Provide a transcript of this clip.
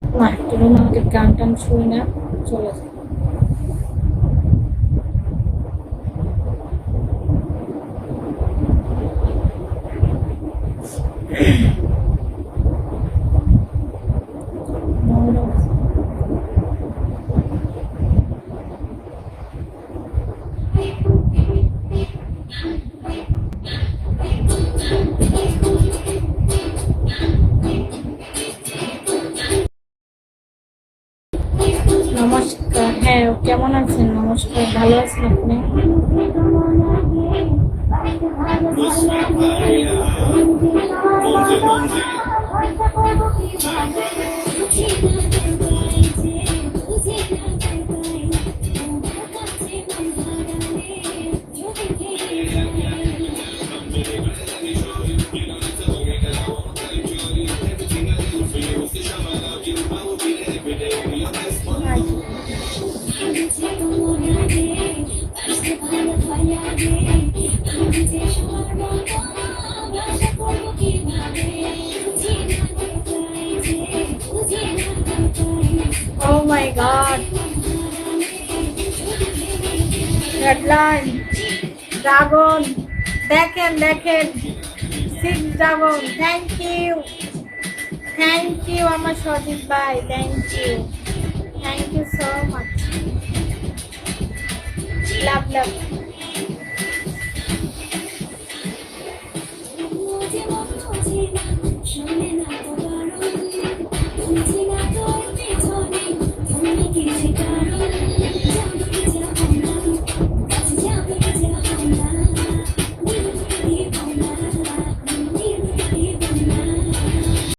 না, তুমি আমাকে গান টান শুই না, চলে যাও। নমস্কার, হ্যাঁ কেমন আছেন? নমস্কার, ভালো আছেন আপনি? Oh my god, headline dragon, দেখেন দেখেন, সিক্স ড্রাগন। থ্যাংক ইউ আমার সজিত ভাই, thank you so much, love love.